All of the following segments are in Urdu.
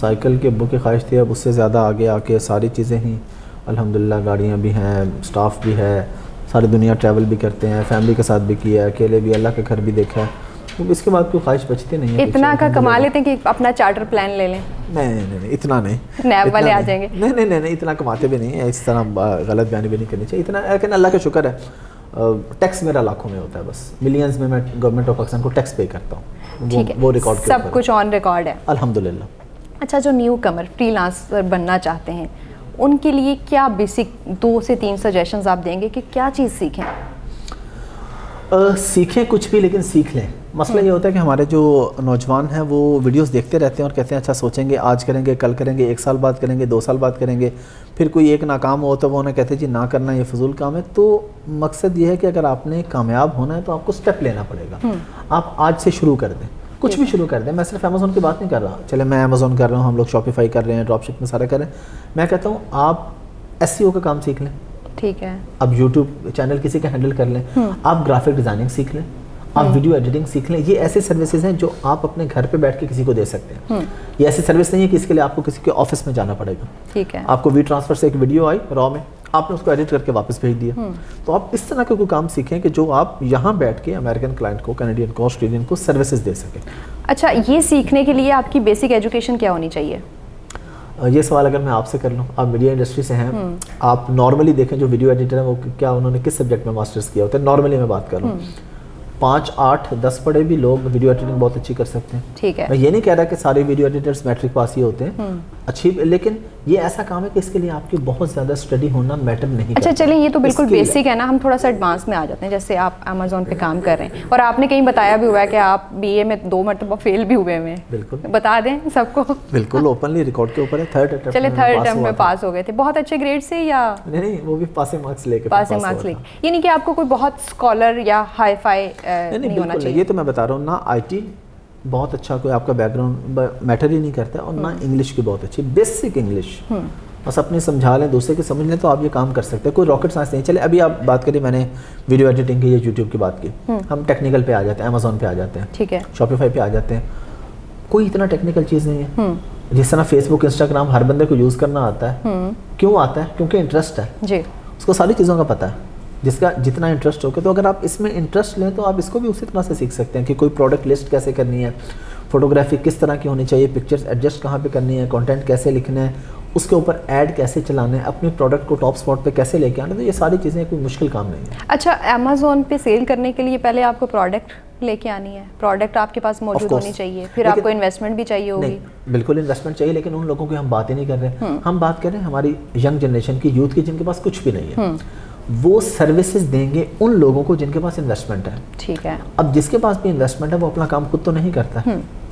سائیکل کے ابو کی خواہش تھی، اب اس سے زیادہ آگے آ کے ساری چیزیں ہی الحمدللہ، گاڑیاں بھی ہیں، سٹاف بھی ہے، ساری دنیا ٹریول بھی کرتے ہیں، فیملی کے ساتھ بھی کیا ہے، اکیلے بھی اللہ کا گھر بھی دیکھا ہے، تو اس کے بعد کوئی خواہش بچتی نہیں ہے۔ اتنا کا کما لیتے ہیں کہ اپنا چارٹر پلان لے لیں؟ نہیں اتنا نہیں، نیب والے آ جائیں گے؟ نہیں اتنا کماتے بھی نہیں ہیں، اس طرح غلط بیانی بھی نہیں کرنی چاہیے اتنا، لیکن اللہ کا شکر ہے ٹیکس میرا لاکھوں میں ہوتا ہے، بس ملینز میں گورنمنٹ آف پاکستان کو ٹیکس پے کرتا ہوں، ٹھیک ہے، وہ ریکارڈ سب کچھ آن ریکارڈ ہے الحمدللہ۔ اچھا، جو نیو کمر فری لانسر بننا چاہتے ہیں ان کے لیے کیا بیسک 2 سے 3 سجیشنز آپ دیں گے کہ کیا چیز سیکھیں؟ سیکھیں کچھ بھی، لیکن سیکھ لیں۔ مسئلہ یہ ہوتا ہے کہ ہمارے جو نوجوان ہیں وہ ویڈیوز دیکھتے رہتے ہیں اور کہتے ہیں اچھا سوچیں گے، آج کریں گے، کل کریں گے، 1 سال بعد کریں گے، 2 سال بعد کریں گے، پھر کوئی ایک ناکام ہو تو وہ انہیں کہتے ہیں جی نہ کرنا، یہ فضول کام ہے۔ تو مقصد یہ ہے کہ اگر آپ نے کامیاب ہونا ہے تو آپ کو سٹیپ لینا پڑے گا، آپ آج سے شروع کر دیں، کچھ بھی شروع کر دیں۔ میں صرف امیزون کی بات نہیں کر رہا، چلے میں امیزون کر رہا ہوں، ہم لوگ شاپیفائی کر رہے ہیں، ڈراپ شپ میں سارا کر رہے ہیں، میں کہتا ہوں آپ SEO کا کام سیکھ لیں، ٹھیک ہے، آپ یوٹیوب چینل کسی کا ہینڈل کر لیں، آپ گرافک ڈیزائننگ سیکھ لیں، آپ ویڈیو ایڈیٹنگ سیکھ لیں۔ یہ ایسے سروسز ہیں جو آپ اپنے گھر پہ بیٹھ کے کسی کو دے سکتے ہیں۔ یہ ایسی سروس نہیں ہے کہ اس کے لیے آپ کو کسی کے آفس میں جانا پڑے گا۔ ٹھیک ہے، آپ کو وی ٹرانسفر سے ایک ویڈیو آئی را میں، آپ نے اس کو ایڈٹ کر کے واپس بھیج دیا، تو آپ اس طرح کا کوئی کام سیکھیں کہ جو آپ یہاں بیٹھ کے امریکن کلائنٹ کو، کینیڈین کو، آسٹریلین کو سروسز دے سکیں۔ اچھا، یہ سیکھنے کے لیے آپ کی بیسک ایجوکیشن کیا ہونی چاہیے؟ یہ سوال اگر میں آپ سے کر لوں، آپ میڈیا انڈسٹری سے ہیں، آپ نارملی دیکھیں جو ویڈیو ایڈیٹر ہیں وہ کیا انہوں نے کس سبجیکٹ میں ماسٹرز کیا ہوتا ہے؟ نارملی میں بات کر رہا ہوں، 5, 8, 10 پڑھے بھی لوگ ویڈیو ایڈیٹنگ بہت اچھی کر سکتے ہیں۔ ٹھیک ہے، میں یہ نہیں کہہ رہا کہ سارے ویڈیو ایڈیٹرز میٹرک پاس ہی ہوتے ہیں، اچھی، لیکن یہ ایسا کام ہے کہ اس کے لیے آپ کی بہت زیادہ اسٹڈی ہونا میٹر نہیں کرتا۔ اچھا چلیں، یہ تو بالکل بیسک ہے نا، ہم تھوڑا سا ایڈوانس میں آ جاتے ہیں۔ جیسے آپ امیزون پہ کام کر رہے ہیں اور آپ نے کہیں بتایا بھی ہوا ہے کہ آپ BA میں 2 مرتبہ فیل بھی ہوئے ہیں، بالکل بتا دیں سب کو۔ بالکل اوپنلی ریکارڈ کے اوپر ہے، 3rd اٹیمپٹ چلے 3rd اٹیمپٹ میں پاس ہو گئے تھے، بہت اچھے گریڈ سے یا نہیں وہ بھی پاسنگ مارکس لے کے پاسنگ مارکس لے کے؟ یعنی کہ آپ کو کوئی بہت اسکالر یا ہائی فائی نہیں ہونا چاہیے؟ یہ تو میں بتا رہا ہوں، نہ IT بہت اچھا کوئی آپ کا بیک گراؤنڈ میٹر ہی نہیں کرتا، اور نہ انگلش کی بہت اچھی، بیسک انگلش بس اپنی سمجھا لیں، دوسرے کی سمجھ لیں تو آپ یہ کام کر سکتے ہیں، کوئی راکٹ سائنس نہیں۔ چلے ابھی آپ بات کریے، میں نے ویڈیو ایڈیٹنگ کی یا یوٹیوب کی بات کی، ہم ٹیکنیکل پہ آ جاتے ہیں، امیزون پہ آ جاتے ہیں، ٹھیک ہے، شاپیفائی پہ آ جاتے ہیں، کوئی اتنا ٹیکنیکل چیز نہیں ہے۔ جس طرح فیس بک، انسٹاگرام ہر بندے کو یوز کرنا آتا ہے، کیوں آتا ہے؟ کیونکہ انٹرسٹ ہے، جی، اس کو ساری چیزوں کا پتہ ہے، جس کا جتنا انٹرسٹ ہوگا، تو اگر آپ اس میں انٹرسٹ لیں تو آپ اس کو بھی اسی طرح سے سیکھ سکتے ہیں کہ کوئی پروڈکٹ لسٹ کیسے کرنی ہے، فوٹوگرافی کس طرح کی ہونی چاہیے، پکچرز ایڈجسٹ کہاں پہ کرنی ہے، کنٹینٹ کیسے لکھنا ہے، اس کے اوپر ایڈ کیسے چلانا ہے، اپنے پروڈکٹ کو ٹاپ سپاٹ پہ کیسے لے کے آنا ہے، تو یہ ساری چیزیں کوئی مشکل کام نہیں ہے۔ اچھا، امیزون پہ سیل کرنے کے لیے پہلے آپ کو پروڈکٹ لے کے آنی ہے، پروڈکٹ آپ کے پاس موجود ہونی چاہیے، پھر آپ کو انویسٹمنٹ بھی چاہیے ہوگی؟ بالکل انویسٹمنٹ چاہیے، لیکن ان لوگوں کی ہم بات ہی نہیں کر رہے، ہم بات کر رہے ہیں ہماری ینگ جنریشن کی، یوتھ کی، جن کے پاس کچھ بھی نہیں ہے، وہ سروسز دیں گے ان لوگوں کو جن کے پاس انویسٹمنٹ ہے۔ ٹھیک ہے، اب جس کے پاس بھی انویسٹمنٹ ہے وہ اپنا کام خود تو نہیں کرتا،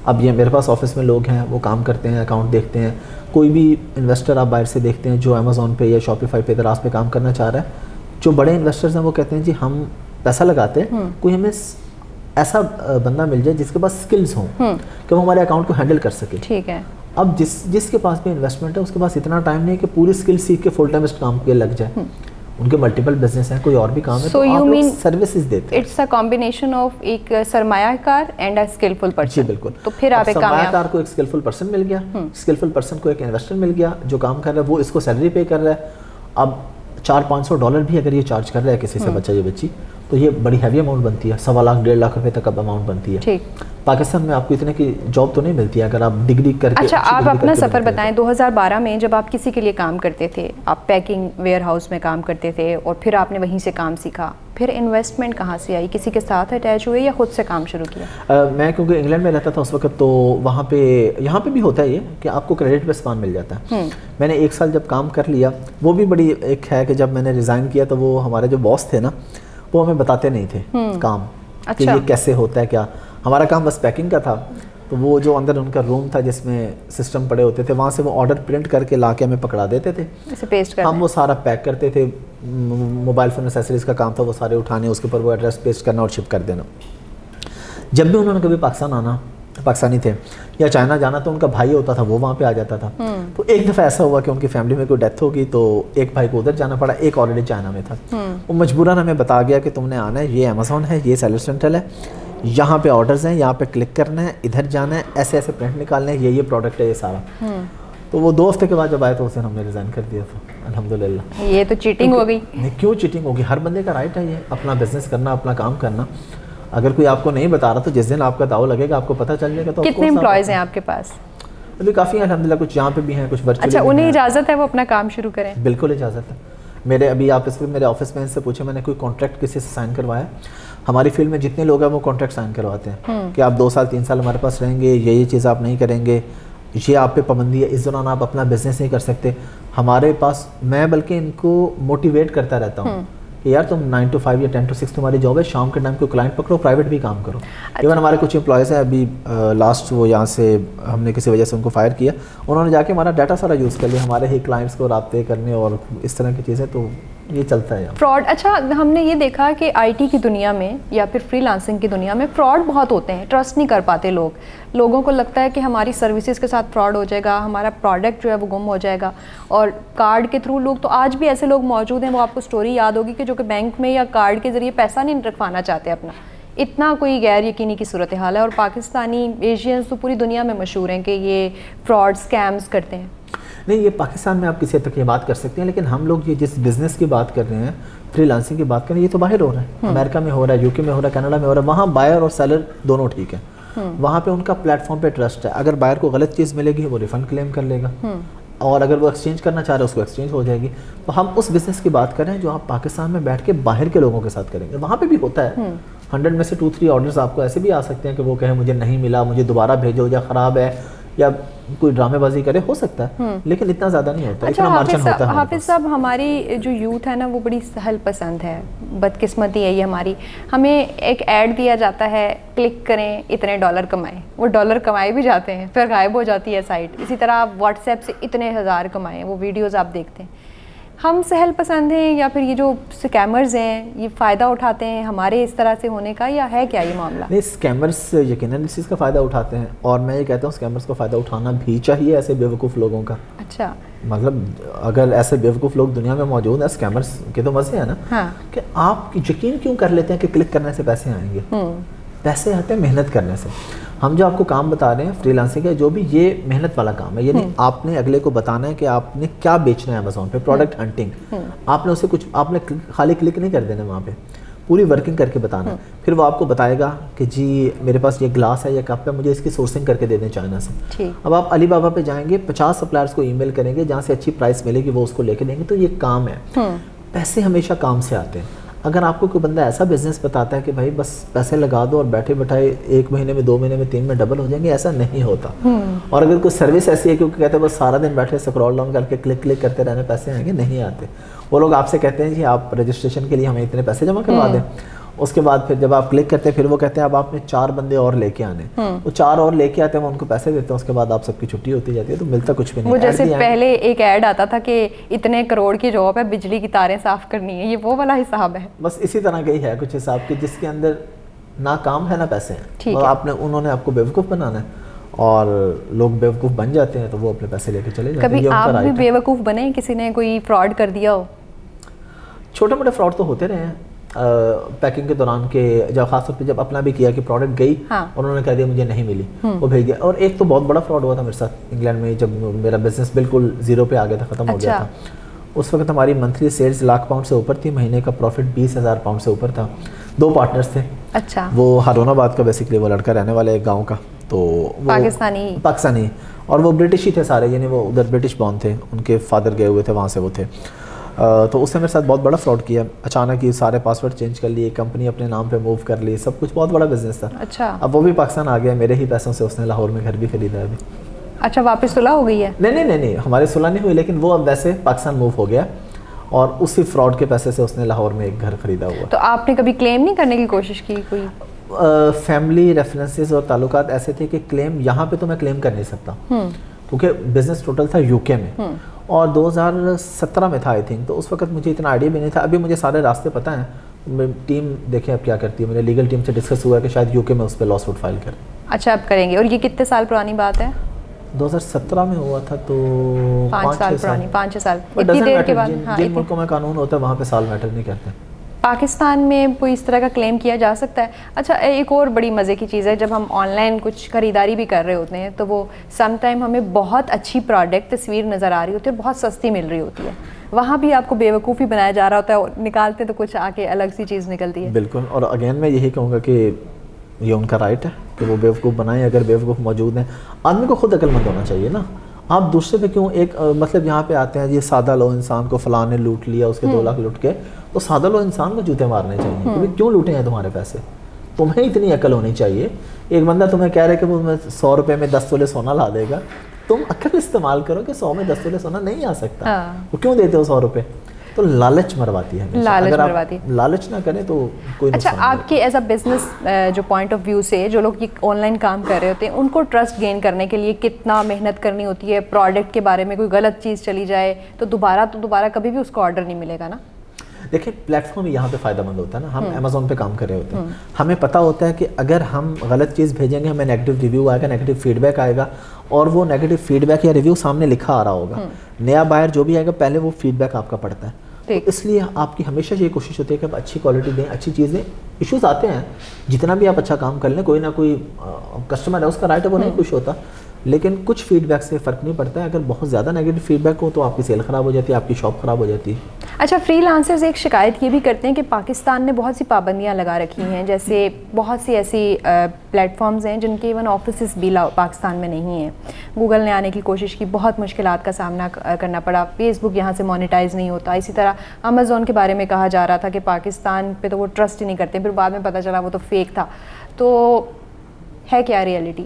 اب یہ میرے پاس آفس میں لوگ ہیں، وہ کام کرتے ہیں، اکاؤنٹ دیکھتے ہیں، کوئی بھی انویسٹر آپ باہر سے دیکھتے ہیں جو امیزون پہ یا شاپیفائی پہ دراز پہ کام کرنا چاہ رہا ہے، جو بڑے انویسٹرز ہیں وہ کہتے ہیں جی ہم پیسہ لگاتے ہیں، کوئی ہمیں ایسا بندہ مل جائے جس کے پاس سکلز ہوں کہ وہ ہمارے اکاؤنٹ کو ہینڈل کر سکے۔ ٹھیک ہے، اب جس کے پاس بھی انویسٹمنٹ ہے اس کے پاس اتنا ٹائم نہیں ہے کہ پوری سکل سیکھ کے فل ٹائم اس کام پہ لگ جائے، ان کے ملٹیپل بزنس ہیں، کوئی اور بھی کام ہے، تو آپ لوگ سروسز دیتے ہیں۔ اٹس اے کمبینیشن آف ایک سرمایہ کار اینڈ اے اسکلفل پرسن۔ جی بالکل، تو پھر آپ ایک سرمایہ کار کو ایک اسکلفل پرسن مل گیا، اسکلفل پرسن کو ایک انویسٹر مل گیا جو کام کر رہا ہے، وہ اس کو سیلری پے کر رہا ہے۔ اب $400-500 بھی اگر یہ چارج کر رہا ہے کسی سے بچہ یا بچی، تو یہ بڑی ہیوی اماؤنٹ بنتی ہے، 1.25 لاکھ 1.5 لاکھ روپے تک اب اماؤنٹ بنتی ہے۔ ٹھیک، پاکستان میں آپ کو اتنے کی جاب تو نہیں ملتی ہے اگر آپ ڈگری کر کے۔ اچھا، آپ اپنا سفر بتائیں، 2012 میں جب آپ کسی کے لیے کام کرتے تھے، آپ پیکنگ ویئر ہاؤس میں کام کرتے تھے اور پھر آپ نے وہیں سے کام سیکھا، پھر انویسٹمنٹ کہاں سے آئی؟ کسی کے ساتھ اٹیچ ہوئے یا خود سے کام شروع کیا؟ میں کیونکہ انگلینڈ میں رہتا تھا اس وقت، تو وہاں پہ یہاں پہ بھی ہوتا ہے یہ کہ آپ کو کریڈٹ پہ سامان مل جاتا ہے۔ میں نے 1 سال جب کام کر لیا، وہ بھی بڑی ایک ہے کہ جب میں نے ریزائن کیا تو وہ ہمارے جو باس تھے نا، وہ ہمیں بتاتے نہیں تھے کام کہ یہ کیسے ہوتا ہے، کیا ہمارا کام بس پیکنگ کا تھا۔ تو وہ جو اندر ان کا روم تھا جس میں سسٹم پڑے ہوتے تھے، وہاں سے وہ آرڈر پرنٹ کر کے لا کے ہمیں پکڑا دیتے تھے، ہم وہ سارا پیک کرتے تھے، موبائل فون ایسیسریز کا کام تھا وہ سارے اٹھانے، اس کے اوپر وہ ایڈریس پیسٹ کرنا اور شپ کر دینا۔ جب بھی انہوں نے کبھی پاکستان آنا، پاکستانی تھے، یا چائنا جانا، تو ان کا بھائی ہوتا تھا وہ وہاں پہ آ جاتا تھا۔ تو ایک دفعہ ایسا ہوا کہ ان کی فیملی میں کوئی ڈیتھ ہوگی تو ایک بھائی کو ادھر جانا پڑا، ایک آلریڈی چائنا میں تھا، وہ مجبوراً ہمیں بتا گیا کہ تم نے آنا ہے، یہ امیزون ہے، یہ سیلر سینٹرل ہے، یہاں پہ آرڈرز ہیں, یہاں پہ کلک کرنا ہے, ادھر جانا ہے, ایسے ایسے پرنٹ نکالنے ہیں, یہ پروڈکٹ ہے یہ سارا. تو وہ 2 ہفتے کے بعد جب آئے تو اسے ہم نے ریزائن کر دیا تھا الحمدللہ. یہ تو چیٹنگ ہو گئی. نہیں, کیوں چیٹنگ ہوگی؟ ہر بندے کا رائٹ ہے یہ اپنا بزنس کرنا, اپنا کام کرنا. اگر کوئی آپ کو نہیں بتا رہا تو جس دن آپ کا داؤ لگے گا آپ کو پتہ چل جائے گا. تو کتنے امپلائیز ہیں آپ کے پاس؟ ابھی کافی ہیں الحمدللہ, کچھ یہاں پہ بھی ہیں, کچھ ورچولی. اچھا, انہیں اجازت ہے وہ اپنا کام شروع کریں؟ بالکل اجازت ہے. میرے ابھی آپ اس میں میرے آفس میں ان سے پوچھے, میں نے کوئی کانٹریکٹ کسی سے سائن کروایا؟ ہماری فیلڈ میں جتنے لوگ ہیں وہ کانٹریکٹ سائن کرواتے ہیں کہ آپ 2 سال 3 سال ہمارے پاس رہیں گے, یہ چیز آپ نہیں کریں گے, یہ آپ پہ پابندی ہے, اس دوران آپ اپنا بزنس نہیں کر سکتے. ہمارے پاس میں بلکہ ان کو موٹیویٹ کرتا رہتا ہوں کہ یار تم 9 to 5 یا 10 to 6 تمہاری جاب ہے, شام کے ٹائم کو کلائنٹ پکڑو, پرائیویٹ بھی کام کرو. ایون ہمارے کچھ امپلائیز ہیں ابھی لاسٹ, وہ یہاں سے ہم نے کسی وجہ سے ان کو فائر کیا, انہوں نے جا کے ہمارا ڈاٹا سارا یوز کر لیا ہمارے ہی کلائنٹس کو رابطے کرنے اور اس طرح کی چیزیں. تو یہ چلتا ہے فراڈ. اچھا, ہم نے یہ دیکھا کہ آئی ٹی کی دنیا میں یا پھر فری لانسنگ کی دنیا میں فراڈ بہت ہوتے ہیں, ٹرسٹ نہیں کر پاتے لوگ. لوگوں کو لگتا ہے کہ ہماری سروسز کے ساتھ فراڈ ہو جائے گا, ہمارا پروڈکٹ جو ہے وہ گم ہو جائے گا. اور کارڈ کے تھرو لوگ, تو آج بھی ایسے لوگ موجود ہیں, وہ آپ کو اسٹوری یاد ہوگی کہ جو کہ بینک میں یا کارڈ کے ذریعے پیسہ نہیں رکھوانا چاہتے اپنا. اتنا کوئی غیر یقینی کی صورتحال ہے. اور پاکستانی ایشینز تو پوری دنیا میں مشہور ہیں کہ یہ فراڈ اسکیمز کرتے ہیں. نہیں, یہ پاکستان میں آپ کسی حد تک یہ بات کر سکتے ہیں, لیکن ہم لوگ یہ جس بزنس کی بات کر رہے ہیں, فری لانسنگ کی بات کر رہے ہیں, یہ تو باہر ہو رہا ہے. امریکہ میں ہو رہا ہے, UK میں ہو رہا ہے, کینیڈا میں ہو رہا ہے. وہاں بائر اور سیلر دونوں ٹھیک ہے. وہاں پہ ان کا پلیٹ فارم پہ ٹرسٹ ہے. اگر بائر کو غلط چیز ملے گی وہ ریفنڈ کلیم کر لے گا, اور اگر وہ ایکسچینج کرنا چاہ رہا ہے اس کو ایکسچینج ہو جائے گی. تو ہم اس بزنس کی بات کر رہے ہیں جو آپ پاکستان میں بیٹھ کے باہر کے لوگوں کے ساتھ کریں گے. وہاں پہ بھی ہوتا ہے, 100 میں سے 2-3 آرڈرز آپ کو ایسے بھی آ سکتے ہیں کہ وہ کہیں مجھے نہیں ملا, مجھے دوبارہ بھیجو, یا خراب ہے, یا کوئی ڈرامے بازی کرے, ہو سکتا ہے, لیکن اتنا زیادہ نہیں ہوتا. اچھا حافظ صاحب, ہماری جو یوتھ ہے نا وہ بڑی سہل پسند ہے, بدقسمتی ہے یہ ہماری. ہمیں ایک ایڈ دیا جاتا ہے, کلک کریں اتنے ڈالر کمائیں, وہ ڈالر کمائے بھی جاتے ہیں, پھر غائب ہو جاتی ہے سائٹ. اسی طرح آپ واٹس ایپ سے اتنے 1000 کمائیں, وہ ویڈیوز آپ دیکھتے ہیں. ہم سہل پسند ہیں یا پھر یہ جو اسکیمرز ہیں یہ فائدہ اٹھاتے ہیں ہمارے اس طرح سے ہونے کا, یا ہے کیا یہ معاملہ؟ نہیں, اسکیمرز یقیناً اس چیز کا فائدہ اٹھاتے ہیں, اور میں یہ کہتا ہوں اسکیمرز کو فائدہ اٹھانا بھی چاہیے ایسے بیوقوف لوگوں کا. اچھا, مطلب اگر ایسے بیوقوف لوگ دنیا میں موجود ہیں, اسکیمرز کے تو مزے ہیں نا, کہ آپ یقین کیوں کر لیتے ہیں کہ کلک کرنے سے پیسے آئیں گے. پیسے آتے ہیں محنت کرنے سے. ہم جو آپ کو کام بتا رہے ہیں فری لانسنگ کا, جو بھی یہ محنت والا کام ہے, یعنی آپ نے اگلے کو بتانا ہے کہ آپ نے کیا بیچنا ہے امیزون پہ, پروڈکٹ ہنٹنگ. آپ نے اسے کچھ, آپ نے خالی کلک نہیں کر دینا, وہاں پہ پوری ورکنگ کر کے بتانا. پھر وہ آپ کو بتائے گا کہ جی میرے پاس یہ گلاس ہے یا کپ ہے, مجھے اس کی سورسنگ کر کے دے دیں چائنا سے. اب آپ علی بابا پہ جائیں گے, 50 سپلائرس کو ای میل کریں گے, جہاں سے اچھی پرائس ملے گی وہ اس کو لے کے دیں گے. تو یہ کام ہے. پیسے ہمیشہ کام سے آتے ہیں. اگر آپ کو کوئی بندہ ایسا بزنس بتاتا ہے کہ بھائی بس پیسے لگا دو اور بیٹھے بٹھائے 1 مہینے میں 2 مہینے میں 3 میں ڈبل ہو جائیں گے, ایسا نہیں ہوتا. اور اگر کوئی سروس ایسی ہے کہ کہتے ہیں بس سارا دن بیٹھے اسکرول ڈاؤن کر کے کلک کرتے رہنے پیسے آئیں گے, نہیں آتے. وہ لوگ آپ سے کہتے ہیں جی آپ رجسٹریشن کے لیے ہمیں اتنے پیسے جمع کروا دیں. اس کے بعد پھر جب آپ کلک کرتے ہیں پھر وہ کہتے ہیں اب آپ نے 4 بندے اور لے کے آنے. وہ 4 اور لے کے آتے ہیں, وہ ان کو پیسے دیتے ہیں, اس کے بعد آپ سب کی چھٹی ہوتی جاتی ہے. تو ملتا کچھ بھی نہیں. وہ جیسے پہلے ایک ایڈ آتا تھا کہ اتنے کروڑ کی جاب ہے, بجلی کی تاریں صاف کرنی ہے, یہ وہ والا حساب ہے. بس اسی طرح کا ہی ہے کچھ حساب کی, جس کے اندر نہ کام ہے نہ پیسے ہیں. آپ نے, انہوں نے آپ کو بیوقوف بنانا ہے, اور لوگ بیوقوف بن جاتے ہیں تو وہ اپنے پیسے لے کے چلے جاتے ہیں. کبھی آپ بھی بیوقوف بنے, کسی نے کوئی فراڈ کر دیا ہو؟ چھوٹے موٹے فراڈ تو ہوتے رہے ہیں پیکنگ کے دوران, کے جب خاص طور پہ جب اپنا بھی کیا کہ پروڈکٹ گئی اور انہوں نے کہہ دیا مجھے نہیں ملی, وہ بھیج دیا. اور ایک تو بہت بڑا فراڈ ہوا تھا میرے ساتھ انگلینڈ میں, جب میرا بزنس بالکل زیرو پہ آ گیا تھا, ختم ہو گیا تھا. اس وقت ہماری منتھلی سیلز £1,00,000 سے اوپر تھی, مہینے کا پروفٹ £20,000 سے اوپر تھا. 2 پارٹنرز تھے. اچھا. وہ ہارون آباد کا بیسکلی, وہ لڑکا رہنے والا ایک گاؤں کا, تو پاکستانی, اور وہ برٹش ہی تھے سارے, یعنی وہ ادھر برٹش بورن تھے, ان کے فادر گئے ہوئے تھے وہاں سے وہ تھے. تو اس نے میرے ساتھ بہت بڑا فراڈ کیا. اچانک یہ سارے پاسورڈ چینج کر لیے, کمپنی اپنے نام پہ موو کر لی, سب کچھ بہت بڑا بزنس تھا. اچھا. اب وہ بھی پاکستان آ گیا, میرے ہی پیسوں سے اس نے لاہور میں گھر بھی خریدا ہے ابھی. اچھا, واپس صلح ہو گئی ہے؟ نہیں, ہمارے صلح نہیں ہوئی, لیکن وہ اب ویسے پاکستان موو ہو گیا, اور اسی فراڈ کے پیسے سے اس نے لاہور میں ایک گھر خریدا ہوا. تو آپ نے کبھی کلیم نہیں کرنے کی کوشش کی کوئی؟ فیملی ریفرنسز اور تعلقات ایسے تھے کہ کلیم یہاں پہ تو میں کلیم کر نہیں سکتا, کیونکہ بزنس ٹوٹل تھا UK میں, اور 2017 میں تھا آئی تھنک. تو اس وقت مجھے اتنا آئیڈیا بھی نہیں تھا. ابھی مجھے سارے راستے پتہ ہیں, ٹیم دیکھیں اب کیا کرتی ہے. میرے لیگل ٹیم سے ڈسکس ہوا ہے کہ شاید UK میں اس پہ لا سوٹ فائل کریں. اچھا, اب کریں گے. اور یہ کتنے سال پرانی بات ہے؟ 2017 میں ہوا تھا, تو 5 سال پرانی. 5-6 سال اتنی دیر کے بعد. جن ملکوں میں قانون ہوتا ہے وہاں پہ سال میٹر نہیں کرتے. پاکستان میں کوئی اس طرح کا کلیم کیا جا سکتا ہے؟ اچھا ایک اور بڑی مزے کی چیز ہے، جب ہم آن لائن کچھ خریداری بھی کر رہے ہوتے ہیں تو وہ سم ٹائم ہمیں بہت اچھی پروڈکٹ تصویر نظر آ رہی ہوتی ہے اور بہت سستی مل رہی ہوتی ہے، وہاں بھی آپ کو بیوقوفی بنایا جا رہا ہوتا ہے، نکالتے تو کچھ آ کے الگ سی چیز نکلتی ہے. بالکل. اور اگین میں یہی کہوں گا کہ یہ ان کا رائٹ ہے کہ وہ بیوقوف بنائیں. اگر بیوقوف موجود ہیں، آدمی کو خود عقل مند ہونا چاہیے نا. آپ دوسرے پہ کیوں ایک مطلب یہاں پہ آتے ہیں یہ سادہ لو انسان کو فلاں نے لوٹ لیا، اس کے 2 لاکھ لوٹ کے، تو سادہ لو انسان کو جوتے مارنے چاہیے کہ کیوں لوٹے ہیں تمہارے پیسے. تمہیں اتنی عقل ہونی چاہیے. ایک بندہ تمہیں کہہ رہے کہ وہ 100 روپے میں 10 تولے سونا لا دے گا، تم عقل استعمال کرو کہ 100 میں 10 تولے سونا نہیں آ سکتا. وہ کیوں دیتے ہو 100 روپے؟ تو لالچ مرواتی ہے. لالچ مرواتی ہے. لالچ نہ کریں تو کوئی. اچھا آپ کے ایز اے بزنس جو پوائنٹ آف ویو سے جو لوگ یہ آن لائن کام کر رہے ہوتے ہیں ان کو ٹرسٹ گین کرنے کے لیے کتنا محنت کرنی ہوتی ہے؟ پروڈکٹ کے بارے میں کوئی غلط چیز چلی جائے تو دوبارہ کبھی بھی اس کو آرڈر نہیں ملے گا نا. دیکھیں پلیٹ فارم یہاں پہ فائدہ مند ہوتا ہے نا. ہم امیزون پہ کام کر رہے ہوتے ہیں، ہمیں پتہ ہوتا ہے کہ اگر ہم غلط چیز بھیجیں گے ہمیں نیگیٹو ریویو آئے گا، نیگیٹو فیڈ بیک آئے گا، اور وہ نیگیٹو فیڈ بیک یا ریویو سامنے لکھا آ رہا ہوگا. نیا بائر جو بھی آئے گا پہلے وہ فیڈ بیک آپ کا پڑتا ہے. تو اس لیے آپ کی ہمیشہ یہ کوشش ہوتی ہے کہ آپ اچھی کوالٹی دیں، اچھی چیز دیں. ایشوز آتے ہیں، جتنا بھی آپ اچھا کام کر لیں کوئی نہ کوئی کسٹمر ہے اس کا رائٹ ہے وہ نہیں خوش ہوتا، لیکن کچھ فیڈ بیک سے فرق نہیں پڑتا ہے. اگر بہت زیادہ نیگیٹو فیڈ بیک ہو تو آپ کی سیل خراب ہو جاتی ہے، آپ کی شاپ خراب ہو جاتی ہے. اچھا فری لانسرز ایک شکایت یہ بھی کرتے ہیں کہ پاکستان نے بہت سی پابندیاں لگا رکھی ہیں، جیسے بہت سی ایسی پلیٹ فارمز ہیں جن کے ایون آفیسز بھی پاکستان میں نہیں ہیں. گوگل نے آنے کی کوشش کی، بہت مشکلات کا سامنا کرنا پڑا. فیس بک یہاں سے مانیٹائز نہیں ہوتا. اسی طرح امیزون کے بارے میں کہا جا رہا تھا کہ پاکستان پہ تو وہ ٹرسٹ ہی نہیں کرتے، پھر بعد میں پتہ چلا وہ تو فیک تھا. تو ہے کیا ریئلٹی؟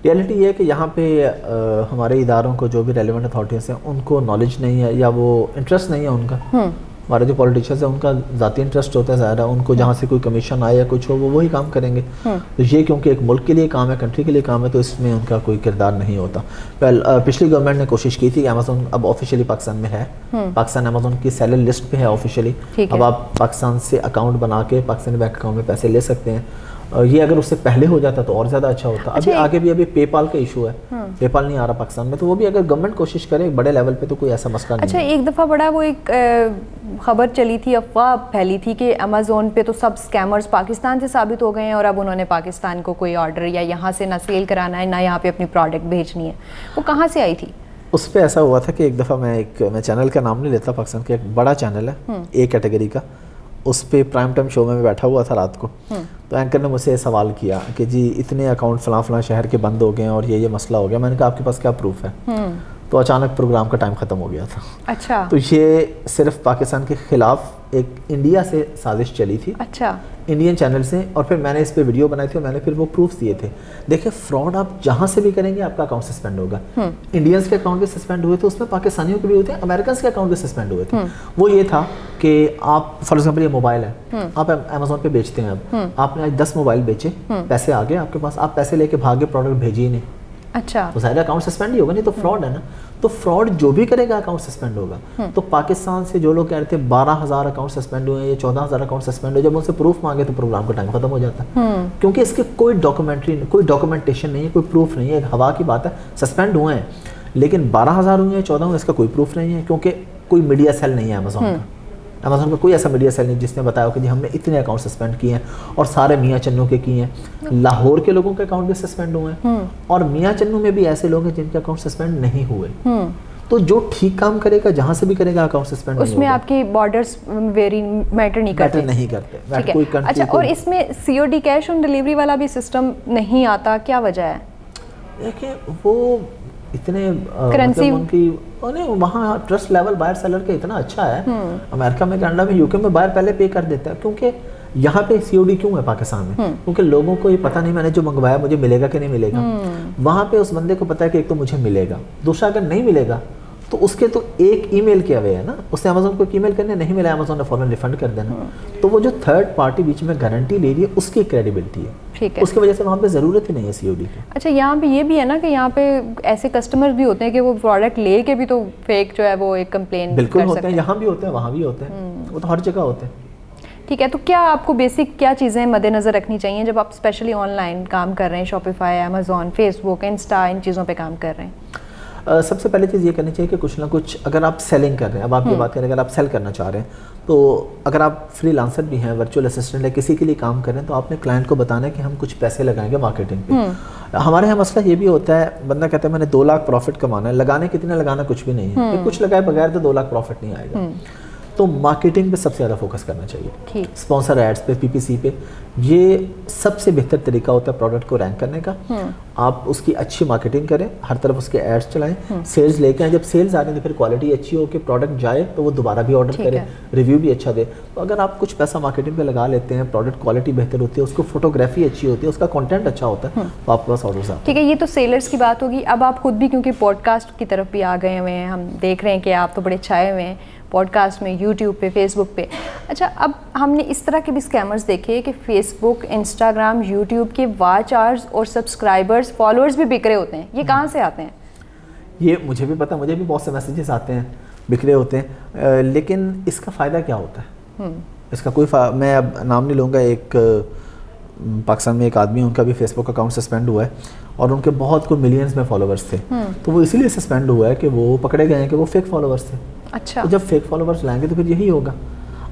ریئلٹی یہ ہے کہ یہاں پہ ہمارے اداروں کو جو بھی ریلیونٹ اتھارٹیز ہیں ان کو نالج نہیں ہے یا وہ انٹرسٹ نہیں ہے ان کا. ہمارے جو پولیٹیشنز ہیں ان کا ذاتی انٹرسٹ ہوتا ہے ظاہر ہے، ان کو جہاں سے کوئی کمیشن آئے یا کچھ ہو وہ وہی کام کریں گے. تو یہ کیونکہ ایک ملک کے لیے کام ہے، کنٹری کے لیے کام ہے، تو اس میں ان کا کوئی کردار نہیں ہوتا. پچھلی گورنمنٹ نے کوشش کی تھی کہ امیزون اب آفیشیلی پاکستان میں ہے، پاکستان امیزون کی سیلر لسٹ پہ ہے آفیشیلی. اب آپ پاکستان سے اکاؤنٹ بنا کے پاکستانی بینک اکاؤنٹ میں پیسے لے سکتے ہیں. یہ اگر اس سے پہلے ہو جاتا تو اور زیادہ اچھا ہوتا. ابھی آگے بھی پے پال کا ایشو ہے، پے پال نہیں آ رہا پاکستان میں، تو وہ بھی اگر گورنمنٹ کوشش کرے بڑے لیول پہ تو کوئی ایسا مسئلہ نہیں. اچھا ایک دفعہ بڑا وہ ایک خبر چلی تھی، افواہ پھیلی تھی کہ امیزون پہ تو سب اسکیمرز پاکستان سے ثابت ہو گئے ہیں اور اب انہوں نے پاکستان کو کوئی آرڈر یا یہاں سے نہ سیل کرانا ہے نہ یہاں پہ اپنی پروڈکٹ بھیجنی ہے. وہ کہاں سے آئی تھی؟ اس پہ ایسا ہوا تھا کہ ایک دفعہ میں چینل کا نام نہیں لیتا، پاکستان کا ایک بڑا چینل ہے اے کیٹیگری کا، اس پہ پرائم ٹائم شو میں بیٹھا ہوا تھا رات کو. تو اینکر نے مجھ سے سوال کیا کہ جی اتنے اکاؤنٹ فلاں شہر کے بند ہو گئے ہیں اور یہ مسئلہ ہو گیا. میں نے کہا آپ کے پاس کیا پروف ہے؟ تو اچانک پروگرام کا ٹائم ختم ہو گیا تھا. اچھا تو یہ صرف پاکستان کے خلاف ایک انڈیا سے سازش چلی تھی. اچھا انڈین چینل سے، اور پھر میں نے اس پہ ویڈیو بنائی تھی اور میں نے پھر وہ پروف دیے تھے. دیکھیں فراڈ آپ جہاں سے بھی کریں گے آپ کا اکاؤنٹ سسپینڈ ہوگا. انڈینس کے اکاؤنٹ بھی سسپینڈ ہوئے تھے، اس میں پاکستانیوں کے بھی ہوتے ہیں، امریکنس کے اکاؤنٹ بھی سسپینڈ ہوئے تھے. وہ یہ تھا کہ آپ فار ایگزامپل یہ موبائل ہے، آپ امیزون پہ بیچتے ہیں، اب آپ نے آج 10 موبائل بیچے، پیسے آ گئے آپ کے پاس، آپ پیسے لے کے بھاگے، پروڈکٹ بھیجی نہیں. اچھا تو ظاہر اکاؤنٹ سسپینڈ ہی ہوگا، نہیں تو فراڈ ہے نا. تو فراڈ جو بھی کرے گا اکاؤنٹ سسپینڈ ہوگا. تو پاکستان سے جو لوگ کہہ رہے تھے 12,000 اکاؤنٹ سسپینڈ ہوئے یا 14,000 اکاؤنٹ سسپینڈ ہوئے، جب ان سے پروف مانگے تو پروگرام کا ٹائم ختم ہو جاتا ہے. کیونکہ اس کے کوئی ڈاکومنٹیشن نہیں ہے، کوئی پروف نہیں ہے، ایک ہوا کی بات ہے. سسپینڈ ہوئے ہیں لیکن 12,000 ہوئے ہیں 14 ہوئے، اس کا کوئی پروف نہیں ہے، کیونکہ کوئی میڈیا سیل نہیں ہے امیزون کا. امیزون کا کوئی ایسا میڈیا سیل نہیں جس نے بتایا کہ جی ہم نے اتنے اکاؤنٹ سسپینڈ کیے ہیں، اور سارے میاں چنوں کے کیے ہیں. لاہور کے لوگوں کے اکاؤنٹ بھی سسپینڈ ہوئے ہیں، اور میاں چنوں میں بھی ایسے لوگ ہیں جن کے اکاؤنٹ سسپینڈ نہیں ہوئے. تو جو ٹھیک کام کرے گا جہاں سے بھی کرے گا اکاؤنٹ سسپینڈ نہیں ہوگا. اس میں آپ کی بارڈرز ویری میٹر نہیں کرتے. اچھا اور اس میں COD کیش آن ڈیلیوری والا بھی سسٹم نہیں آتا، کیا وجہ ہے؟ دیکھیں وہ اتنے مطلب ان کی وہاں ٹرسٹ لیول بائر سیلر کا اتنا اچھا ہے. امریکہ میں، کینیڈا میں، UK میں بائر پہلے پے کر دیتا ہے. کیونکہ یہاں پہ COD کیوں ہے پاکستان میں؟ کیونکہ لوگوں کو یہ پتہ نہیں میں نے جو منگوایا مجھے ملے گا کہ نہیں ملے گا. وہاں پہ اس بندے کو پتہ ہے کہ ایک تو مجھے ملے گا، دوسرا اگر نہیں ملے گا تو اس کے تو ایک ای میل کیا ہوئے ہے نا، اس نے امیزون کو ای میل کرنے نہیں ملا، امیزون نے فوراً ریفنڈ کر دینا. تو وہ جو تھرڈ پارٹی بیچ میں گارنٹی لے رہی ہے اس کی کریڈیبلٹی ہے، ٹھیک ہے، اس کی وجہ سے وہاں پہ ضرورت ہی نہیں ہے COD کی. اچھا یہاں پہ یہ بھی ہے نا کہ یہاں پہ ایسے کسٹمر بھی ہوتے ہیں کہ وہ پروڈکٹ لے کے بھی تو فیک جو ہے وہ ایک کمپلین بالکل ہوتے ہیں. یہاں بھی ہوتے ہیں، وہاں بھی ہوتے ہیں، وہ تو ہر جگہ ہوتے ہیں. ٹھیک ہے، تو کیا آپ کو بیسک کیا چیزیں مد نظر رکھنی چاہیے جب آپ اسپیشلی آن لائن کام کر رہے ہیں، شاپیفائی، امیزون، فیس بک، انسٹا، ان چیزوں پہ کام کر رہے ہیں؟ سب سے پہلے چیز یہ کرنی چاہیے کہ کچھ نہ کچھ اگر آپ سیلنگ کر رہے ہیں, اب آپ یہ بات کریں اگر آپ سیل کرنا چاہ رہے ہیں تو اگر آپ فری لانسر بھی ہیں, ورچوئل اسسٹنٹ ہے, کسی کے لیے کام کر رہے ہیں, تو آپ نے کلائنٹ کو بتانا ہے کہ ہم کچھ پیسے لگائیں گے مارکیٹنگ پہ. ہمارے یہاں مسئلہ یہ بھی ہوتا ہے, بندہ کہتا ہے میں نے 2 لاکھ پروفٹ کمانا ہے, لگانے کتنے لگانا کچھ بھی نہیں ہے, کچھ لگائے بغیر تو 2 لاکھ پروفٹ نہیں آئے گا. تو مارکیٹنگ پہ سب سے زیادہ فوکس کرنا چاہیے, اسپانسر ایڈس پہ, پی پی سی پہ. یہ سب سے بہتر طریقہ ہوتا ہے پروڈکٹ کو رینک کرنے کا. آپ اس کی اچھی مارکیٹنگ کریں, ہر طرف اس کے ایڈس چلائیں, سیلز لے کے آئیں. جب سیلز آ رہے ہیں تو پھر کوالٹی اچھی ہو کہ پروڈکٹ جائے تو وہ دوبارہ بھی آرڈر کرے, ریویو بھی اچھا دے. تو اگر آپ کچھ پیسہ مارکیٹنگ پہ لگا لیتے ہیں, پروڈکٹ کوالٹی بہتر ہوتی ہے, اس کو فوٹوگرافی اچھی ہوتی ہے, اس کا کنٹینٹ اچھا ہوتا ہے, تو آپ کے پاس آرڈرز آتے ہیں. ٹھیک ہے, یہ تو سیلرز کی بات ہوگی. اب آپ خود بھی کیونکہ پوڈ کاسٹ کی طرف بھی آ گئے ہوئے ہیں, ہم دیکھ رہے ہیں کہ آپ تو بڑے چھائے ہوئے ہیں پوڈ کاسٹ میں, یوٹیوب پہ, فیس بک پہ. اچھا, اب ہم نے اس طرح کے بھی اسکیمرز دیکھے کہ فیس بک, انسٹاگرام, یوٹیوب کے واچ آورز اور سبسکرائبرز, فالوورز بھی بک رہے ہوتے ہیں. یہ کہاں سے آتے ہیں؟ یہ مجھے بھی پتہ, مجھے بھی بہت سے میسیجز آتے ہیں, بکھرے ہوتے ہیں. لیکن اس کا فائدہ کیا ہوتا ہے؟ اس کا کوئی میں اب نام نہیں لوں گا. ایک پاکستان میں ایک آدمی, ان کا بھی فیس بک اکاؤنٹ سسپینڈ ہوا ہے اور ان کے بہت کوئی ملینز میں فالوورز تھے. تو وہ اسی لیے سسپینڈ ہوا ہے کہ وہ پکڑے گئے ہیں کہ وہ فیک فالوورز تھے. اچھا, تو جب فیک فالوورز لائیں گے تو پھر یہی ہوگا.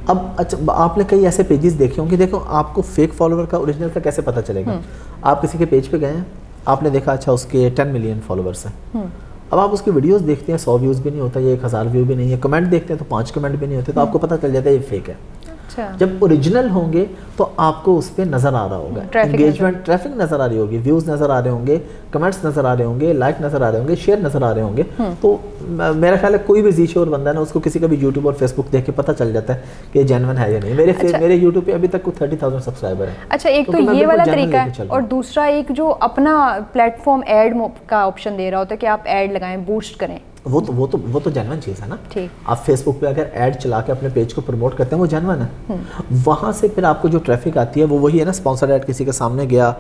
اب اچھا, آپ نے کئی ایسے پیجز دیکھے ہوں گے, دیکھو آپ کو فیک فالوور کا اوریجنل کا کیسے پتہ چلے گا؟ آپ کسی کے پیج پہ گئے ہیں, آپ نے دیکھا اچھا اس کے 10 ملین فالوورز ہیں. اب آپ اس کی ویڈیوز دیکھتے ہیں, 100 ویوز بھی نہیں ہوتا, یہ 1000 ویو بھی نہیں ہے. کمنٹ دیکھتے ہیں تو 5 کمنٹ بھی نہیں ہوتے, تو آپ کو پتہ چل جاتا ہے یہ فیک ہے. جب اوریجنل ہوں گے تو آپ کو اس پہ نظر آ رہا ہوگا, انگیجمنٹ, ٹریفک نظر آ رہی ہوگی, ویوز نظر آ رہے ہوں گے, کمنٹس نظر آ رہے ہوں گے, لائک نظر آ رہے ہوں گے, شیئر نظر آ رہے ہوں گے. تو میرا خیال ہے کوئی بھی ذی شعور بندہ ہے نا, اس کو کسی کا بھی یوٹیوب اور فیس بک دیکھ کے پتہ چل جاتا ہے کہ یہ جینون ہے یا نہیں. میرے یوٹیوب پہ ابھی تک کوئی 30,000 سبسکرائبر ہیں. اچھا, ایک تو یہ والا طریقہ ہے, اور دوسرا ایک جو اپنا پلیٹ فارم ایڈ کا آپشن دے رہا ہوتا ہے کہ آپ ایڈ لگائیں, بوسٹ کریں. وہ تو جینون چیز ہے نا. آپ فیس بک پہ اگر ایڈ چلا کے اپنے پیج کو پروموٹ کرتے ہیں وہ جینون ہے. وہاں سے پھر آپ کو جو ٹریفک آتی ہے وہ وہی ہے نا, اسپانسر ایڈ کسی کے سامنے گیا,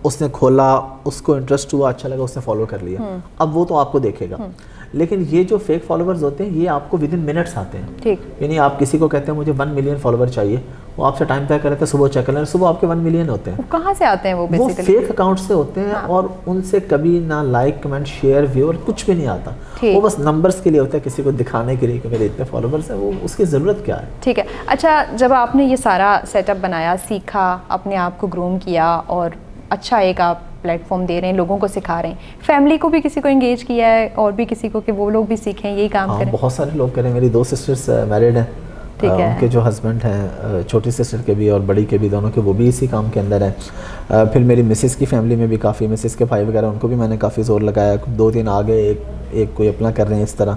اس نے کھولا, اس کو انٹرسٹ ہوا, اچھا لگا, اس نے فالو کر لیا. اب وہ تو آپ کو دیکھے گا. لیکن یہ جو فیک فالوورز ہوتے ہیں یہ آپ کو ود ان منٹس آتے ہیں. یعنی آپ کسی کو کہتے ہیں مجھے 1 ملین فالوور چاہیے, وہ آپ سے ٹائم طے کرتے ہیں, صبح چیک کر لیں, صبح آپ کے 1 ملین ہوتے ہیں. کہاں سے آتے ہیں وہ فیک اکاؤنٹ سے ہوتے ہیں, اور ان سے کبھی نہ لائک, کمنٹ, شیئر, ویو اور کچھ بھی نہیں آتا. وہ بس نمبرز کے لیے ہوتا ہے, کسی کو دکھانے کے لیے کہ میرے اتنے فالوورز ہیں. وہ اس کی ضرورت کیا ہے؟ ٹھیک ہے. اچھا, جب آپ نے یہ سارا سیٹ اپ بنایا, سیکھا, اپنے آپ کو گروم کیا, اور اچھا ایک آپ پلیٹ فارم دے رہے ہیں, لوگوں کو سکھا رہے ہیں, فیملی کو بھی کسی کو انگیج کیا ہے, اور بھی کسی کو کہ وہ لوگ بھی سیکھیں, یہی کام کریں؟ بہت سارے لوگ کریں. میری 2 سسٹرز میرڈ ہیں, ان کے جو ہسبینڈ ہیں, چھوٹی سسٹر کے بھی اور بڑی کے بھی, دونوں کے, وہ بھی اسی کام کے اندر ہیں. پھر میری مسز کی فیملی میں بھی کافی, مسز کے بھائی وغیرہ, ان کو بھی میں نے کافی زور لگایا. 2-3 آگے, ایک کوئی اپنا کر رہے ہیں اس طرح.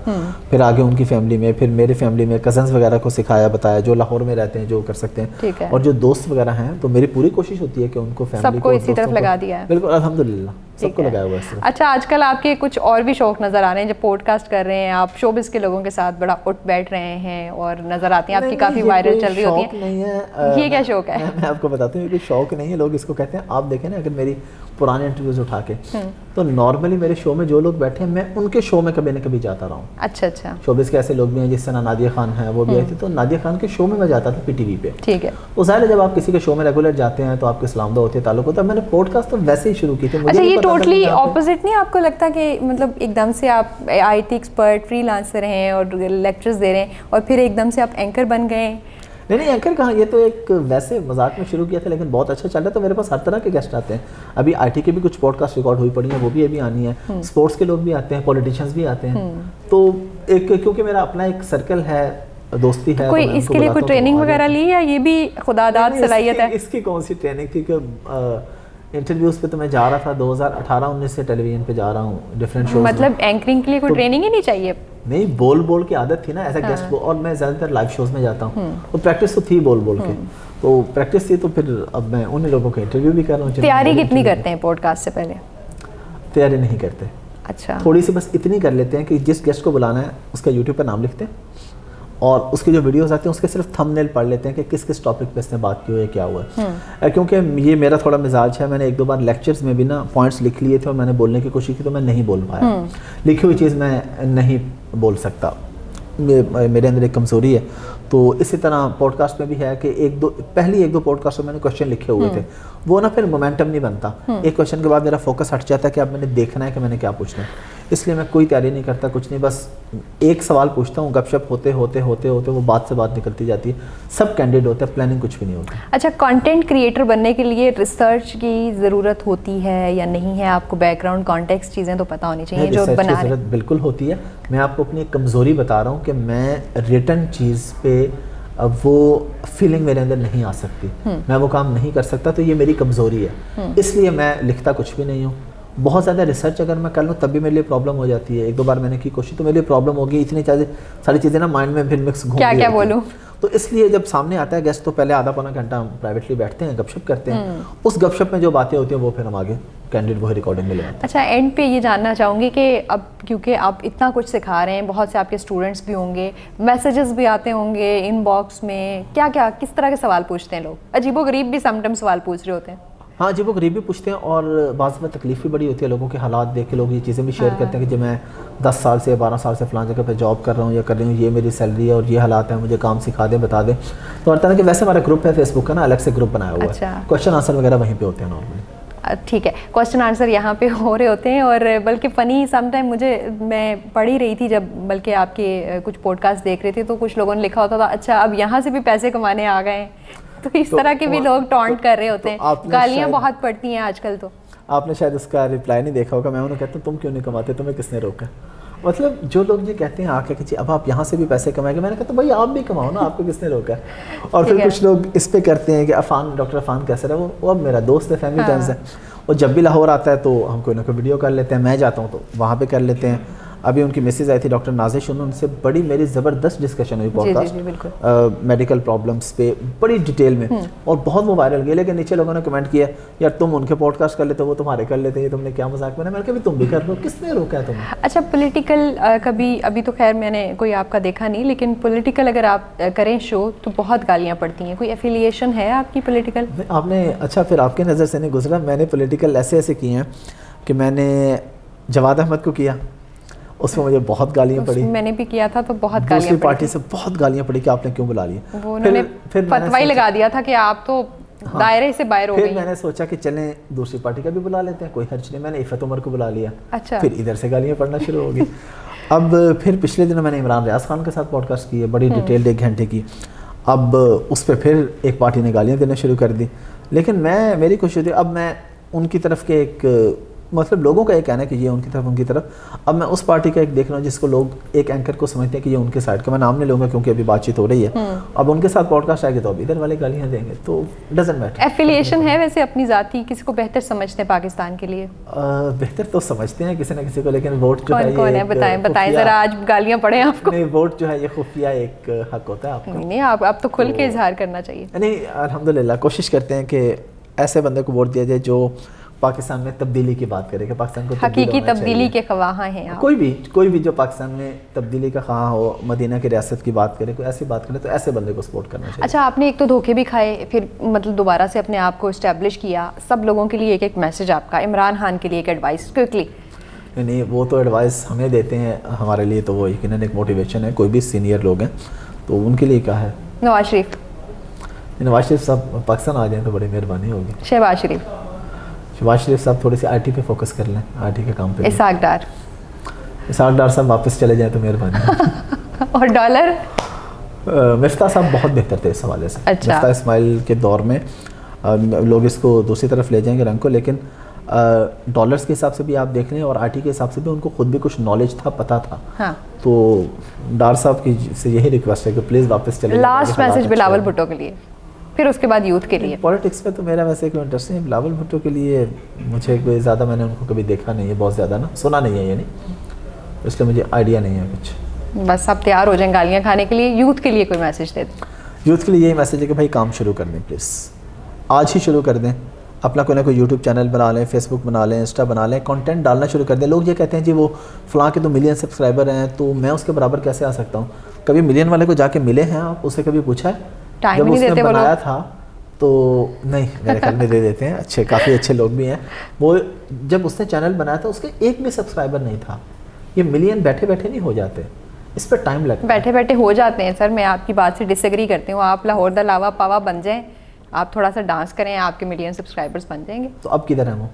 پھر آگے ان کی فیملی میں, پھر میری فیملی میں کزنس وغیرہ کو سکھایا, بتایا, جو لاہور میں رہتے ہیں جو کر سکتے ہیں, اور جو دوست وغیرہ ہیں. تو میری پوری کوشش ہوتی ہے کہ ان کو فیملی کو اسی طرف لگا دیا ہے. بالکل, الحمدللہ سب کو لگایا ہوا ہے. اچھا, آج کل آپ کے کچھ اور بھی شوق نظر آ رہے ہیں, جب پوڈ کاسٹ کر رہے ہیں آپ, شوبز کے لوگوں کے ساتھ بڑا اٹھ بیٹھ رہے ہیں, اور نظر آتی ہیں آپ کی کافی وائرل چل رہی ہوتی ہیں. یہ کیا شوق ہے؟ میں آپ کو بتاتا ہوں, یہ کوئی شوق نہیں ہے, لوگ اس کو کہتے ہیں. آپ دیکھیں نا, اگر میری پرانے انٹرویوز اٹھا کے, تو نارملی میرے شو میں جو لوگ بیٹھے ہیں, میں ان کے شو میں کبھی نہ کبھی جاتا رہا ہوں. اچھا اچھا. شوبز کے ایسے لوگ بھی ہیں, جس طرح نادیہ خان ہیں, وہ بھی آئی تھی, تو نادیہ خان کے شو میں جاتا تھا پی ٹی وی پہ. ٹھیک ہے. تو ظاہر ہے جب آپ کسی کے شو میں ریگولر جاتے ہیں تو آپ کے اسلام دہ ہوتے ہیں, تعلق ہوتا ہے. میں نے پوڈ کاسٹ تو ویسے ہی شروع کی تھی. اچھا, یہ ٹوٹلی اپوزٹ نہیں آپ کو لگتا کہ مطلب ایک دم سے آپ I T expert, free lancer ہیں اور لیکچرز دے رہے ہیں, اور پھر ایک دم سے آپ اینکر بن گئے؟ نہیں, اینکر کہاں, یہ تو ایک ویسے مذاق میں شروع کیا تھا, لیکن بہت اچھا چل رہا ہے. تو میرے پاس ہر طرح کے گیسٹ آتے ہیں. ابھی آئی ٹی کے بھی کچھ پوڈ کاسٹ ریکارڈ ہوئی پڑی ہیں, وہ بھی ابھی آنی ہے. اسپورٹس کے لوگ بھی آتے ہیں, پولیٹیشینس بھی آتے ہیں. تو ایک کیونکہ میرا اپنا ایک سرکل ہے, دوستی ہے. کوئی اس کے لیے کوئی ٹریننگ وغیرہ لی, یا یہ بھی خدا داد صلاحیت ہے؟ اس کی کون سی ٹریننگ تھی, کہ انٹرویوز پہ تو میں جا رہا تھا 2018-19 سے ٹیلی ویژن پہ جا رہا ہوں ڈفرینٹ شوز. مطلب اینکرنگ کے لیے کوئی ٹریننگ ہی نہیں چاہیے؟ نہیں, بول کی عادت تھی نا ایز اے گیسٹ, اور میں زیادہ تر لائیو شوز میں جاتا ہوں, تو پریکٹس تو تھی بول کے. تو پریکٹس تھی, تو پھر اب میں ان لوگوں کو انٹرویو بھی کر رہا ہوں. تیاری کتنی کرتے ہیں پوڈ کاسٹ سے پہلے؟ تیاری نہیں کرتے. اچھا. تھوڑی سی بس اتنی کر لیتے ہیں کہ جس گیسٹ کو بلانا ہے اس کا یوٹیوب پہ نام لکھتے ہیں, اور اس کی جو ویڈیوز آتے ہیں اس کے صرف تھم نیل پڑھ لیتے ہیں کہ کس ٹاپک پہ اس نے بات کی ہوئی ہے, کیا ہوا ہے. کیونکہ یہ میرا تھوڑا مزاج ہے, میں نے 1-2 بار لیکچرز میں بھی نا پوائنٹس لکھ لیے تھے, اور میں نے بولنے کی کوشش کی تو میں نہیں بول پایا. لکھی ہوئی چیز میں نہیں بول سکتا. میرے اندر ایک کمزوری ہے. تو اسی طرح پوڈ کاسٹ میں بھی ہے کہ ایک دو پوڈ کاسٹ میں نے کویشچن لکھے ہوئے تھے, وہ نا پھر مومنٹم نہیں بنتا. ایک کویشچن کے بعد میرا فوکس ہٹ جاتا ہے کہ اب میں نے دیکھنا ہے کہ میں نے کیا پوچھنا ہے, اس لیے میں کوئی تیاری نہیں کرتا, کچھ نہیں, بس ایک سوال پوچھتا ہوں, گپ شپ ہوتے وہ بات سے بات نکلتی جاتی ہے. سب کینڈیڈ ہوتا ہے, پلاننگ کچھ بھی نہیں ہوتی. اچھا, کنٹینٹ کریٹر بننے کے لیے ریسرچ کی ضرورت ہوتی ہے یا نہیں ہے؟ آپ کو بیک گراؤنڈ کانٹیکسٹ چیزیں تو پتہ ہونی چاہیے جو بنا رہے ہیں. ضرورت بالکل ہوتی ہے. میں آپ کو اپنی ایک کمزوری بتا رہا ہوں کہ میں ریٹن چیز پہ وہ فیلنگ میرے اندر نہیں آ سکتی, میں وہ کام نہیں کر سکتا, تو یہ میری کمزوری ہے. اس لیے میں لکھتا کچھ بھی نہیں ہوں. بہت زیادہ ریسرچ اگر میں کر لوں تب بھی میرے لیے پرابلم ہو جاتی ہے. ایک دو بار میں نے کی کوشش تو میرے لیے پرابلم ہوگی, اتنی ساری چیزیں نا مائنڈ میں پھر مکس گھوم رہی کیا بولوں. تو اس لیے جب سامنے آتا ہے گیسٹ تو پہلے آدھا پونا گھنٹہ ہم پرائیویٹلی بیٹھتے ہیں, گپ شپ کرتے ہیں. اس گپ شپ میں جو باتیں ہوتی ہیں وہ پھر ہم آگے کینڈیڈیٹ وہی ریکارڈنگ میں لے آتے ہیں. اچھا, اینڈ پہ یہ جاننا چاہوں گی کہ اب کیونکہ آپ اتنا کچھ سکھا رہے ہیں, بہت سے آپ کے اسٹوڈنٹس بھی ہوں گے, میسیجز بھی آتے ہوں گے ان باکس میں, کیا کس طرح کے سوال پوچھتے ہیں لوگ؟ عجیب و غریب بھی سم ٹائم سوال پوچھ رہے ہوتے ہیں. ہاں جی, وہ غریب بھی پوچھتے ہیں اور بعض میں تکلیف بھی بڑی ہوتی ہے. لوگوں کے حالات دیکھ کے لوگ یہ چیزیں بھی شیئر کرتے ہیں کہ جب میں 10 سال سے 12 سال سے فلاں جگہ پہ جاب کر رہا ہوں یا کر رہی ہوں, یہ میری سیلری ہے اور یہ حالات ہیں, مجھے کام سکھا دیں, بتا دیں. تو ہر طرح کے ویسے ہمارا گروپ ہے فیس بک کا نا, الگ سے گروپ بنایا ہوا ہے, کویشچن آنسر وغیرہ وہیں پہ ہوتے ہیں نارملی. ٹھیک ہے, کویشچن آنسر یہاں پہ ہو رہے ہوتے ہیں. اور بلکہ فنی سم ٹائم میں پڑھ ہی رہی تھی جب, بلکہ آپ کے کچھ پوڈ کاسٹ دیکھ رہی تھی تو کچھ لوگوں نے لکھا ہوتا تھا اچھا اب یہاں سے بھی پیسے کمانے آ گئے ہیں. تو اس طرح کے بھی لوگ ٹونٹ کر رہے ہوتے ہیں. گالیاں بہت پڑتی ہیں آج کل. تو آپ نے شاید اس کا رپلائی نہیں دیکھا ہوگا. میں انہوں کہتا ہوں تم کیوں نہیں کماتے, تمہیں کس نے روکا؟ مطلب جو لوگ یہ کہتے ہیں آ کے کہ جی اب آپ یہاں سے بھی پیسے کمائیں گے, میں نے کہا تو بھائی آپ بھی کماؤ نا, آپ کو کس نے روکا؟ اور پھر کچھ لوگ اس پہ کرتے ہیں کہ ڈاکٹر عفان کیسا رہا, وہ اب میرا دوست ہے, فیملی فرینڈز ہے, وہ جب بھی لاہور آتا ہے تو ہم کوئی نہ کوئی ویڈیو کر لیتے ہیں, میں جاتا ہوں تو وہاں پہ کر لیتے ہیں. ابھی ان کی میسیج آئی تھی ڈاکٹر نازش, ان سے بڑی میری زبردست ڈسکشن ہوئی پوڈ کاسٹ میڈیکل پرابلمس پہ بڑی ڈیٹیل میں, اور بہت وہ وائرل گئی. لیکن نیچے لوگوں نے کمنٹ کیا یار تم ان کے پوڈ کاسٹ کر لیتے وہ تمہارے کر لیتے, یہ تم نے کیا مذاق بنایا. میں نے کہا تم بھی کر لو, کس نے روکا ہے تمہیں؟ اچھا, پولیٹیکل کبھی ابھی تو خیر میں نے کوئی آپ کا دیکھا نہیں, لیکن پولیٹیکل اگر آپ کریں شو تو بہت گالیاں پڑتی ہیں. کوئی ایفیلیشن ہے آپ کی پولیٹیکل؟ آپ نے اچھا پھر آپ کی نظر سے نہیں گزرا, میں نے پولیٹیکل ایسے کیے ہیں کہ میں نے جواد احمد کو کیا, اس میں مجھے بہت گالیاں پڑی. میں نے بھی کیا تھا تو بہت گالیاں دوسری پارٹی سے بہت گالیاں پڑی کہ آپ نے کیوں بلا لیا. وہ انہوں نے فتوی لگا دیا تھا کہ آپ تو دائرے سے باہر ہو گئی. پھر میں نے سوچا کہ چلیں دوسری پارٹی کا بھی بلا لیتے ہیں, کوئی حرج نہیں. میں نے عفت عمر کو بلا لیا. اچھا, پھر ادھر سے گالیاں پڑنا شروع ہو گئی. اب پھر پچھلے دنوں میں نے عمران ریاض خان کے ساتھ پوڈ کاسٹ کی ہے, بڑی ڈیٹیلڈ 1 گھنٹے کی. اب اس پہ پھر ایک پارٹی نے گالیاں دینا شروع کر دی. لیکن میری کوشش تھی, اب میں ان کی طرف کے ایک مطلب لوگوں کا یہ کہنا ہے کہ یہ ان کی طرف, اب میں اس پارٹی کا ایک دیکھ رہا ہوں جس کو لوگ ایک اینکر کو سمجھتے ہیں کہ یہ ان کے سائڈ کا. میں نام نہیں لوں گا کیونکہ ابھی بات چیت ہو رہی ہے. اب ان کے ساتھ پوڈ کاسٹ آئے گی تو اب ادھر والے گالیاں دیں گے, تو ڈزنٹ میٹر. ایفیلیشن ہے ویسے اپنی ذاتی, کسی کو بہتر سمجھتے ہیں پاکستان کے لیے؟ بہتر تو سمجھتے ہیں کسی نہ کسی کو, لیکن ووٹ جو ہے کون ہے بتائیں ذرا, آج گالیاں پڑیں آپ کو. نہیں, ووٹ جو ہے یہ خفیہ ایک حق ہوتا ہے آپ کا. نہیں, آپ تو کھل کے اظہار کرنا چاہیے. نہیں, الحمدللہ کوشش کرتے ہیں کہ ایسے بندے کو ووٹ دیا جائے جو پاکستان میں تبدیلی کی بات کرے, کہ پاکستان کو حقیقی تبدیلی کے خواہاں ہیں آپ. کوئی بھی جو پاکستان میں تبدیلی کا خواہاں ہو, مدینہ کی ریاست کی بات کرے, کوئی ایسی بات کرے, تو ایسے بندے کو سپورٹ کرنا چاہیے. اچھا, آپ نے ایک تو دھوکے بھی کھائے, پھر مطلب دوبارہ سے اپنے آپ کو اسٹیبلش کیا. سب لوگوں کے لیے ایک میسج آپ کا, عمران خان کے لیے ایک ایڈوائس کوئکلی. نہیں, وہ تو ایڈوائس ہمیں دیتے ہیں, ہمارے لیے تو وہ یقیناً ایک موٹیویشن ہے. کوئی بھی سینئر لوگ ہیں تو ان کے لیے کیا ہے. نواز شریف صاحب پاکستان آ جائیں تو بڑی مہربانی ہوگی. شہباز شریف صاحب تھوڑی سی IT پہ فوکس کر لیں, IT کے کام پہ. اسحاق ڈار صاحب واپس چلے جائیں تو مہربانی. اور ڈالر مفتاح صاحب بہت بہتر تھے اس حوالے سے. مفتاح اسماعیل کے دور میں لوگ اس کو دوسری طرف لے جائیں گے رنگ کو, لیکن ڈالرز کے حساب سے بھی آپ دیکھ لیں اور IT کے حساب سے بھی ان کو خود بھی کچھ نالج تھا, پتہ تھا. تو ڈار صاحب کی سے یہی ریکویسٹ ہے کہ پلیز واپس چلے. لاسٹ میسج بلاول بھٹو کے لیے, پھر اس کے بعد یوتھ کے لیے. پولیٹکس میں تو میرا ویسے کوئی انٹرسٹ نہیں. بلاول بھٹو کے لیے مجھے کوئی زیادہ, میں نے ان کو کبھی دیکھا نہیں ہے, بہت زیادہ نا سنا نہیں ہے, یعنی اس لیے مجھے آئیڈیا نہیں ہے کچھ. بس آپ تیار ہو جائیں گالیاں کھانے کے لیے. یوتھ کے لیے کوئی میسج دے دیں. یوتھ کے لیے یہی میسج ہے کہ بھائی کام شروع کر دیں, پلیز آج ہی شروع کر دیں. اپنا کوئی نہ کوئی یوٹیوب چینل بنا لیں, فیس بک بنا لیں, انسٹا بنا لیں, کانٹینٹ ڈالنا شروع کر دیں. لوگ یہ کہتے ہیں جی وہ فلاں کے تو ملین سبسکرائبر ہیں, تو میں اس کے برابر کیسے آ سکتا ہوں. کبھی ملین والے کو جا کے ملے ہیں آپ, اسے کبھی پوچھا ہے؟ جب اس نے بنایا تھا تو نہیں, میرے خیال میں دے دیتے ہیں. کافی اچھے لوگ بھی ہیں. وہ جب اس نے چینل بنایا تھا اس کے ایک بھی سبسکرائبر نہیں تھا. یہ ملین بیٹھے بیٹھے نہیں ہو جاتے, اس پہ ٹائم لگتا ہے. بیٹھے بیٹھے ہو جاتے ہیں سر. میں آپ کی بات سے ڈس ایگری کرتی ہوں. آپ لاہور دا لاوا پاوا بن جائیں, آپ تھوڑا سا ڈانس کریں, آپ کے ملین سبسکرائبرز بن جائیں گے. تو اب کدھر ہیں وہ؟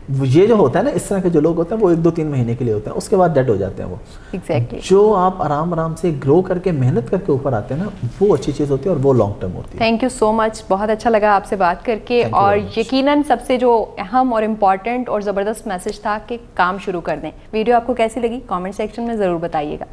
یہ جو ہوتا ہے نا اس طرح کے جو لوگ ہوتے ہیں وہ 1-2-3 مہینے کے لیے ہوتے ہیں, اس کے بعد ڈیڈ ہو جاتے ہیں وہ. ایگزیکٹلی. جو آپ آرام آرام سے گرو کر کے محنت کر کے اوپر آتے ہیں نا, وہ اچھی چیز ہوتی ہے اور وہ لانگ ٹرم ہوتی ہے. تھینک یو سو مچ, بہت اچھا لگا آپ سے بات کر کے. اور یقیناً سب سے جو اہم اور امپورٹنٹ اور زبردست میسج تھا کہ کام شروع کر دیں. ویڈیو آپ کو کیسی لگی کامنٹ سیکشن میں ضرور بتائیے گا.